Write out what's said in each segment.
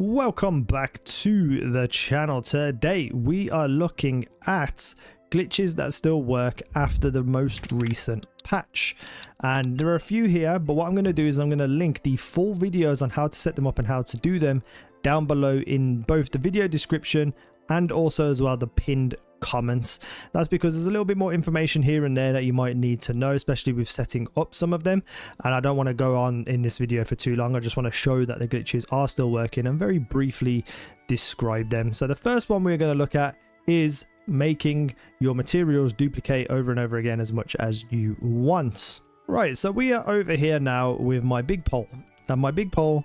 Welcome back to the channel. Today we are looking at glitches that still work after the most recent patch, and there are a few here, but what I'm going to do is I'm going to link the full videos on how to set them up and how to do them down below in both the video description and also as well the pinned comments. That's because there's a little bit more information here and there that you might need to know, especially with setting up some of them, and I don't want to go on in this video for too long. I just want to show that the glitches are still working and very briefly describe them. So the first one we're going to look at is making your materials duplicate over and over again as much as you want. Right, so we are over here now with my big pole, and my big pole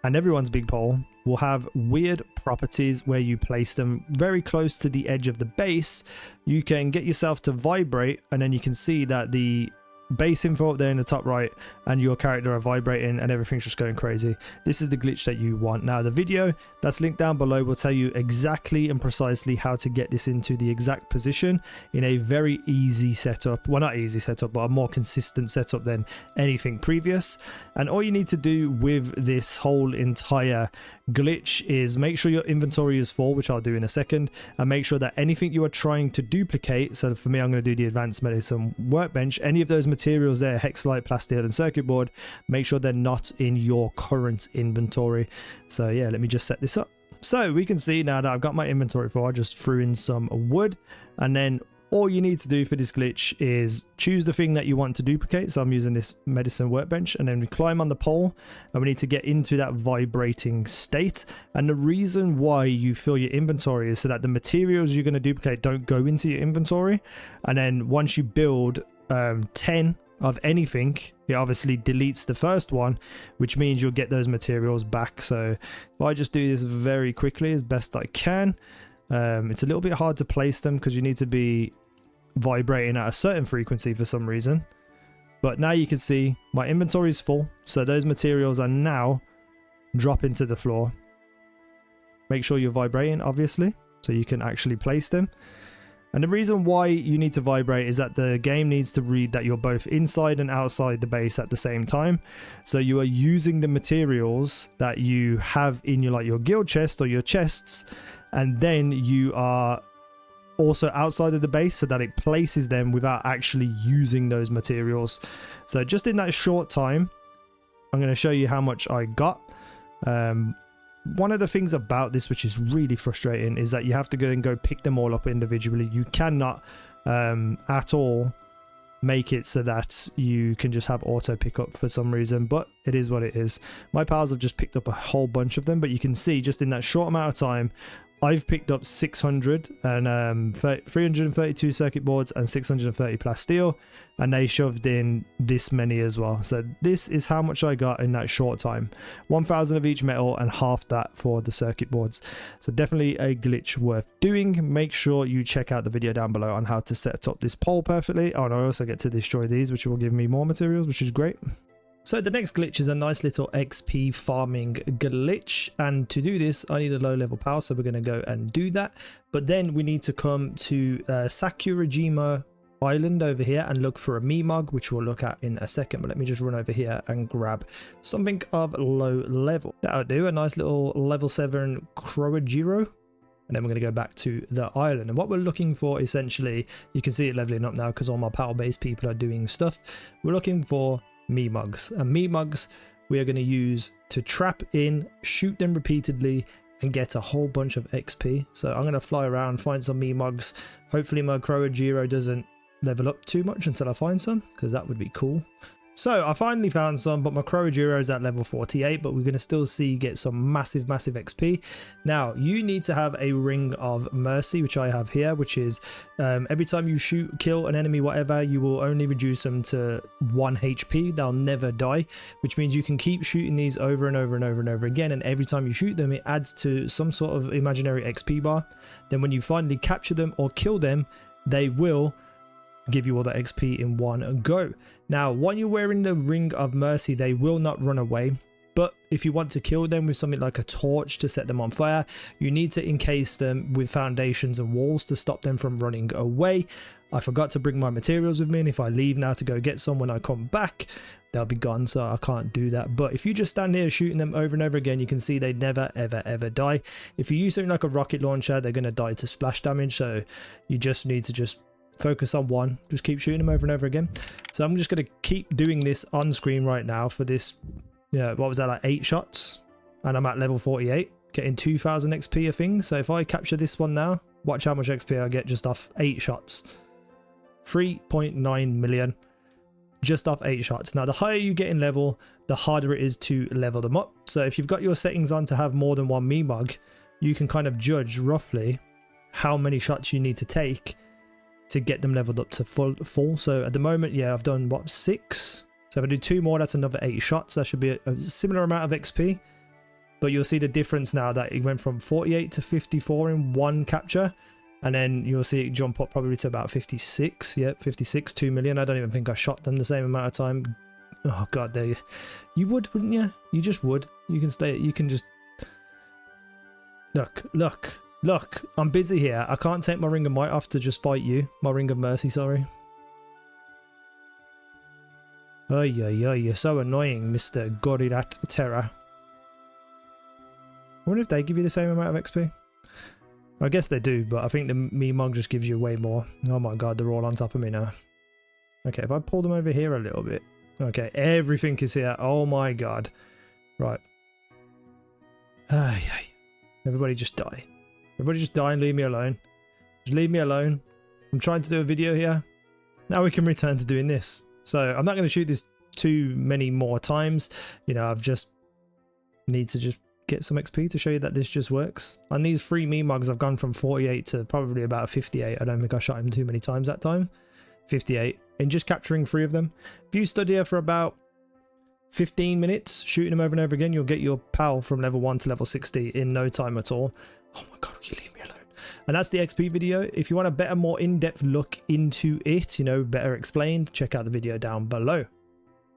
and everyone's big pole will have weird properties where you place them very close to the edge of the base. You can get yourself to vibrate, and then you can see that the base info up there in the top right and your character are vibrating and everything's just going crazy. This is the glitch that you want. Now the video that's linked down below will tell you exactly and precisely how to get this into the exact position in a very easy setup. Well, not easy setup, but a more consistent setup than anything previous. And all you need to do with this whole entire glitch is make sure your inventory is full, which I'll do in a second, and make sure that anything you are trying to duplicate, so for me I'm going to do the advanced medicine workbench, any of those materials there, hexalite, plasteel and circuit board, make sure they're not in your current inventory. So yeah, let me just set this up. So we can see now that I've got my inventory full. I just threw in some wood, and then all you need to do for this glitch is choose the thing that you want to duplicate. So I'm using this medicine workbench, and then we climb on the pole and we need to get into that vibrating state. And the reason why you fill your inventory is so that the materials you're going to duplicate don't go into your inventory. And then once you build 10 of anything, it obviously deletes the first one, which means you'll get those materials back. So if I just do this very quickly as best I can, it's a little bit hard to place them because you need to be vibrating at a certain frequency for some reason. But now you can see my inventory is full, so those materials are now dropping to the floor. Make sure you're vibrating, obviously, so you can actually place them. And the reason why you need to vibrate is that the game needs to read that you're both inside and outside the base at the same time. So you are using the materials that you have in your guild chest or your chests, and then you are also outside of the base so that it places them without actually using those materials. So just in that short time, I'm going to show you how much I got. One of the things about this which is really frustrating is that you have to go and pick them all up individually. You cannot at all make it so that you can just have auto pickup for some reason, but it is what it is. My pals have just picked up a whole bunch of them, but you can see just in that short amount of time I've picked up 600 and 332 circuit boards and 630 plasteel, and they shoved in this many as well. So this is how much I got in that short time. 1000 of each metal and half that for the circuit boards. So definitely a glitch worth doing. Make sure you check out the video down below on how to set up this pole perfectly. Oh, and I also get to destroy these, which will give me more materials, which is great. So the next glitch is a nice little XP farming glitch, and to do this I need a low level power, so we're going to go and do that. But then we need to come to Sakurajima Island over here and look for a Meemog, which we'll look at in a second. But let me just run over here and grab something of low level. That'll do, a nice little level 7 Croagiro. And then we're going to go back to the island, and what we're looking for essentially, you can see it leveling up now because all my power based people are doing stuff. We're looking for Meemogs, and Meemogs we are going to use to trap in, shoot them repeatedly and get a whole bunch of XP. So I'm going to fly around, find some Meemogs. Hopefully my Croagiro doesn't level up too much until I find some, because that would be cool. So I finally found some, but my Croagiro is at level 48, but we're going to still get some massive XP. Now you need to have a ring of mercy, which I have here, which is every time you kill an enemy, whatever, you will only reduce them to 1 HP. They'll never die, which means you can keep shooting these over and over and over and over again, and every time you shoot them it adds to some sort of imaginary XP bar. Then when you finally capture them or kill them, they will give you all that XP in one go. Now while you're wearing the ring of mercy, they will not run away. But if you want to kill them with something like a torch to set them on fire, you need to encase them with foundations and walls to stop them from running away. I forgot to bring my materials with me, and if I leave now to go get some, when I come back they'll be gone, so I can't do that. But if you just stand here shooting them over and over again, you can see they never ever die. If you use something like a rocket launcher, they're going to die to splash damage, so you just need to just focus on one, just keep shooting them over and over again. So I'm just going to keep doing this on screen right now for this, yeah, what was that, like 8 shots, and I'm at level 48 getting 2000 XP a thing. So if I capture this one now, watch how much XP I get just off 8 shots. 3.9 million just off 8 shots. Now the higher you get in level, the harder it is to level them up. So if you've got your settings on to have more than one Meemog, you can kind of judge roughly how many shots you need to take to get them leveled up to full. So at the moment, yeah, I've done what, 6. So if I do 2 more, that's another 8 shots. That should be a similar amount of XP. But you'll see the difference now that it went from 48 to 54 in one capture. And then you'll see it jump up probably to about 56. Yep, 56, 2 million. I don't even think I shot them the same amount of time. Oh god, you would, wouldn't you? You just would. You can stay, you can just look, I'm busy here. I can't take my Ring of Might off to just fight you. My Ring of Mercy, sorry. Oh yeah, you're so annoying, Mr. Gorirat Terra. I wonder if they give you the same amount of XP. I guess they do, but I think the Meemog just gives you way more. Oh my god, they're all on top of me now. Okay, if I pull them over here a little bit. Okay, everything is here. Oh my god. Right. Everybody just die. Everybody just die and leave me alone. Just leave me alone. I'm trying to do a video here. Now we can return to doing this. So I'm not going to shoot this too many more times. You know, I've just need to just get some XP to show you that this just works. On these 3 Meemogs, I've gone from 48 to probably about 58. I don't think I shot him too many times that time. 58. And just capturing 3 of them. If you stood here for about 15 minutes, shooting them over and over again, you'll get your PAL from level 1 to level 60 in no time at all. Oh my god, will you leave me alone? And that's the XP video. If you want a better, more in-depth look into it, you know, better explained, check out the video down below.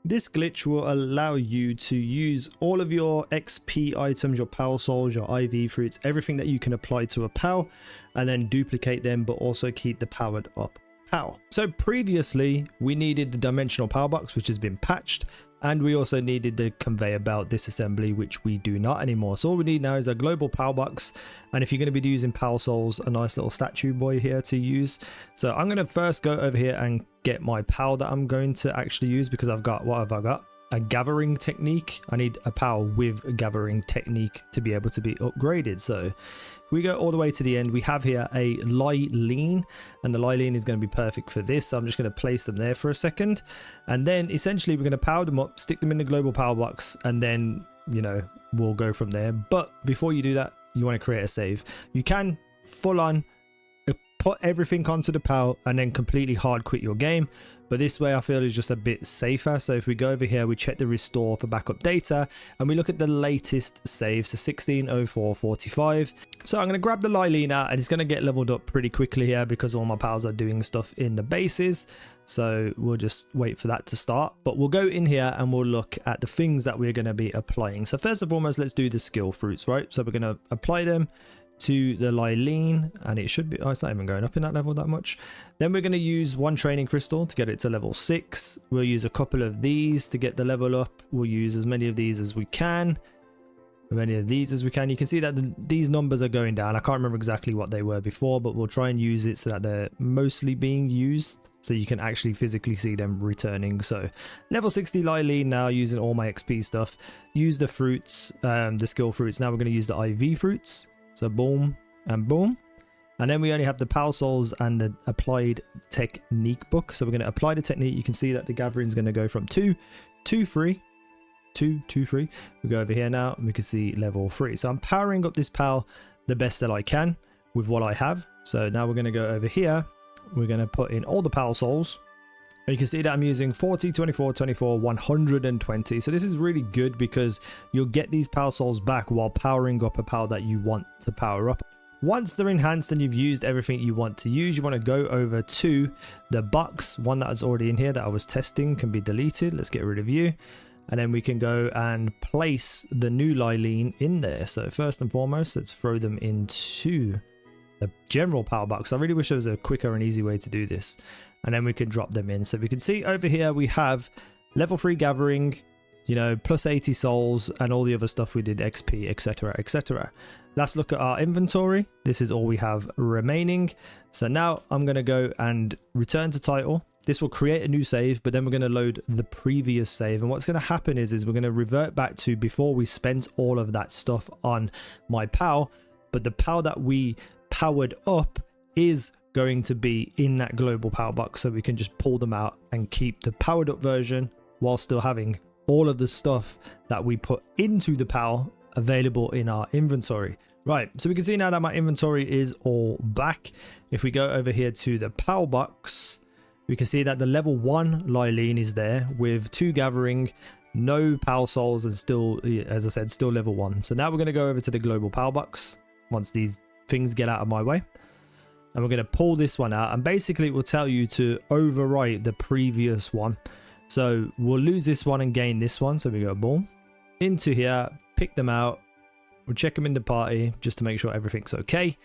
This glitch will allow you to use all of your XP items, your PAL souls, your IV fruits, everything that you can apply to a PAL, and then duplicate them, but also keep the powered up PAL. So previously we needed the dimensional PAL box, which has been patched, and we also needed the conveyor belt disassembly, which we do not anymore. So all we need now is a global PAL box, and if you're going to be using PAL souls, a nice little statue boy here to use. So I'm going to first go over here and get my PAL that I'm going to actually use, because I've got, what have I got? A gathering technique. I need a PAL with a gathering technique to be able to be upgraded. So if we go all the way to the end, we have here a Lylene, and the Lylene is going to be perfect for this. So I'm just going to place them there for a second, and then essentially we're going to power them up, stick them in the global PAL box, and then, you know, we'll go from there. But before you do that, you want to create a save. You can full on put everything onto the PAL and then completely hard quit your game, but this way I feel is just a bit safer. So if we go over here, we check the restore for backup data, and we look at the latest save, so 16:04:45. So I'm going to grab the Lylene out, and it's going to get leveled up pretty quickly here because all my pals are doing stuff in the bases. So we'll just wait for that to start, but we'll go in here and we'll look at the things that we're going to be applying. So first and foremost, let's do the skill fruits, right? So we're going to apply them to the Lylene, and it should be, oh, it's not even going up in that level that much. Then we're going to use 1 training crystal to get it to level 6. We'll use a couple of these to get the level up. We'll use as many of these as we can. You can see that these numbers are going down. I can't remember exactly what they were before, but we'll try and use it so that they're mostly being used, so you can actually physically see them returning. So level 60 Lylene now, using all my XP stuff. Use the fruits, the skill fruits. Now we're going to use the IV fruits. So boom and boom, and then we only have the PAL souls and the applied technique book. So we're going to apply the technique. You can see that the gathering is going to go from 2 to 3. 2 to 3. We go over here now and we can see level 3. So I'm powering up this PAL the best that I can with what I have. So now we're going to go over here. We're going to put in all the PAL souls. And you can see that I'm using 40, 24, 24, 120. So this is really good because you'll get these PAL souls back while powering up a PAL that you want to power up. Once they're enhanced and you've used everything you want to use, you want to go over to the box. One that is already in here that I was testing can be deleted. Let's get rid of you. and then we can go and place the new Lylene in there. So first and foremost, let's throw them into the general power box. I really wish there was a quicker and easy way to do this, and then we can drop them in. So we can see over here we have level 3 gathering, you know, plus 80 souls and all the other stuff we did, XP, etc, etc. Let's look at our inventory. This is all we have remaining. So now I'm going to go and return to title. This will create a new save, but then we're going to load the previous save. And what's going to happen is we're going to revert back to before we spent all of that stuff on my PAL, but the PAL that we powered up is going to be in that global power box, so we can just pull them out and keep the powered up version while still having all of the stuff that we put into the PAL available in our inventory. Right, so we can see now that my inventory is all back. If we go over here to the PAL box, we can see that the level 1 Lylene is there with 2 gathering, no PAL souls, and still, as I said, still level 1. So now we're going to go over to the global PAL box once these things get out of my way, and we're going to pull this one out, and basically it will tell you to overwrite the previous one. So we'll lose this one and gain this one. So we go boom into here, pick them out, we'll check them in the party just to make sure everything's okay,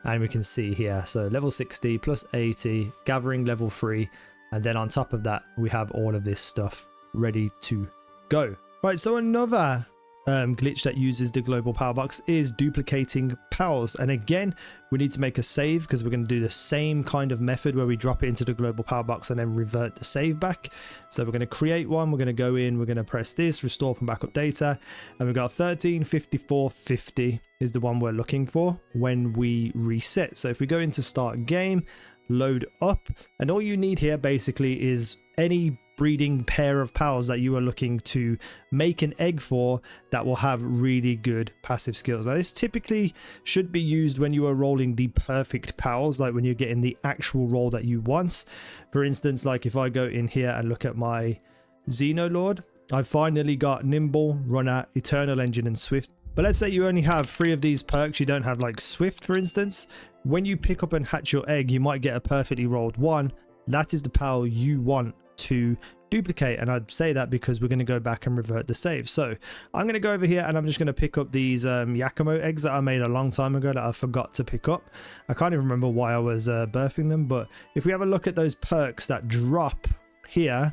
and we can see here, so level 60 plus 80, gathering level 3, and then on top of that we have all of this stuff ready to go. Right, so another glitch that uses the global power box is duplicating PALs, and again we need to make a save because we're going to do the same kind of method where we drop it into the global power box and then revert the save back. So we're going to create one, we're going to go in, we're going to press this restore from backup data, and we've got 135450 is the one we're looking for when we reset. So if we go into start game, load up, and all you need here basically is any breeding pair of PALs that you are looking to make an egg for that will have really good passive skills. Now this typically should be used when you are rolling the perfect PALs, like when you're getting the actual roll that you want. For instance, like if I go in here and look at my Xenolord, I finally got Nimble, Runner, Eternal Engine and Swift. But let's say you only have 3 of these perks, you don't have like Swift for instance. When you pick up and hatch your egg, you might get a perfectly rolled one. That is the PAL you want to duplicate, and I'd say that because we're going to go back and revert the save. So I'm going to go over here and I'm just going to pick up these Yakimo eggs that I made a long time ago that I forgot to pick up. I can't even remember why I was birthing them, but if we have a look at those perks that drop here,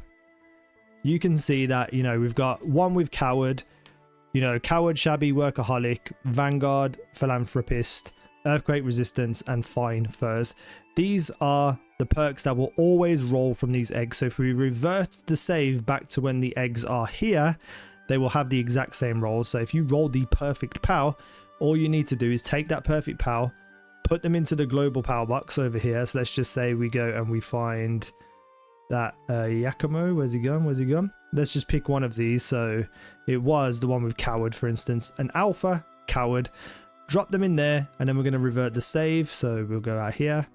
you can see that, you know, we've got one with Coward, you know, Coward, Shabby, Workaholic, Vanguard, Philanthropist, Earthquake Resistance and Fine Furs. These are the perks that will always roll from these eggs. So if we revert the save back to when the eggs are here, they will have the exact same rolls. So if you roll the perfect PAL, all you need to do is take that perfect PAL, put them into the global PAL box over here. So let's just say we go and we find that Yakimo. Where's he gone? Where's he gone? Let's just pick one of these. So it was the one with Coward, for instance, an Alpha Coward. Drop them in there, and then we're going to revert the save. So we'll go out here,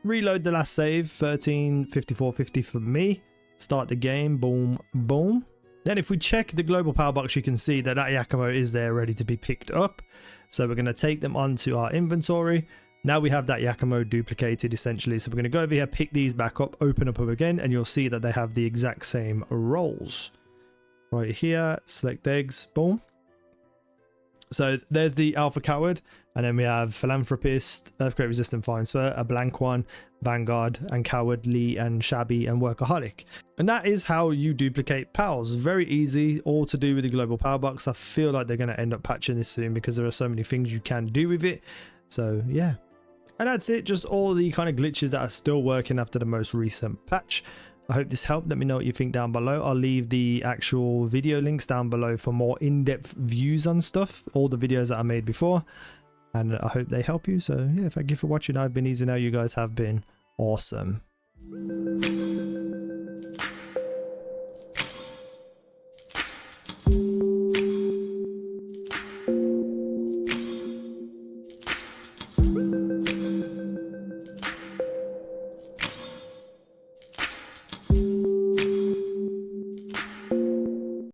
reload the last save, 135450 for me, start the game, boom boom. Then if we check the global power box, you can see that that Yakimo is there ready to be picked up. So we're going to take them onto our inventory. Now we have that Yakimo duplicated essentially. So we're going to go over here, pick these back up, open up again, and you'll see that they have the exact same rolls right here. Select eggs, boom. So there's the Alpha Coward, and then we have Philanthropist, Earthquake Resistant Fine Fur, a blank one, Vanguard, and Cowardly, and Shabby, and Workaholic. And that is how you duplicate PALs. Very easy, all to do with the global power box. I feel like they're going to end up patching this soon because there are so many things you can do with it. So yeah. And that's it, just all the kind of glitches that are still working after the most recent patch. I hope this helped. Let me know what you think down below. I'll leave the actual video links down below for more in-depth views on stuff, all the videos that I made before, and I hope they help you. So yeah, thank you for watching. I've been Easy. Now you guys have been awesome.